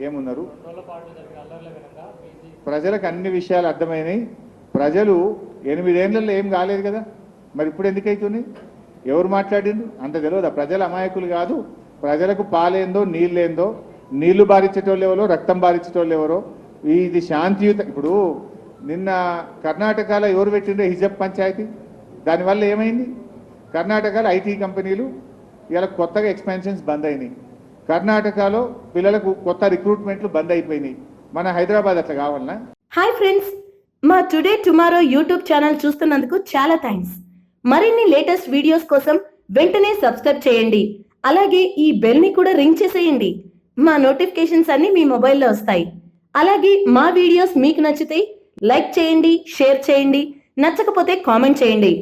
ఏమున్నారు? ప్రజలకు అన్ని విషయాలు అర్థమైనాయి. ప్రజలు 8 ఏళ్లలో ఏం కాలేదు కదా, మరి ఇప్పుడు ఎందుకు అవుతున్నాయి? ఎవరు మాట్లాడిండ్రు? అంత తెలియదా? ప్రజల అమాయకులు కాదు. ప్రజలకు పాలేందో నీళ్ళేందో, నీళ్లు బారించేటోళ్ళు ఎవరో, రక్తం బారించేటోళ్ళు ఎవరో. ఇది శాంతియుత. ఇప్పుడు నిన్న కర్ణాటకలో ఎవరు పెట్టిండ్రే హిజబ్ పంచాయతీ? దానివల్ల ఏమైంది? కర్ణాటకలో ఐటీ కంపెనీలు ఇలా కొత్తగా ఎక్స్పాన్షన్స్ బంద్ అయినాయి. కర్ణాటకలో పిల్లలకు కొత్త రిక్రూట్మెంట్లు బంద్ అయిపోయినాయి. మన హైదరాబాద్ అట్లా కావాలనా? హాయ్ ఫ్రెండ్స్, మా టుడే టుమారో యూట్యూబ్ ఛానల్ చూస్తున్నందుకు చాలా థ్యాంక్స్. మరిన్ని లేటెస్ట్ వీడియోస్ కోసం వెంటనే సబ్స్క్రైబ్ చేయండి. అలాగే ఈ బెల్ ని కూడా రింగ్ చేసేయండి. మా నోటిఫికేషన్స్ అన్ని మీ మొబైల్లో వస్తాయి. అలాగే మా వీడియోస్ మీకు నచ్చితే లైక్ చేయండి, షేర్ చేయండి, నచ్చకపోతే కామెంట్ చేయండి.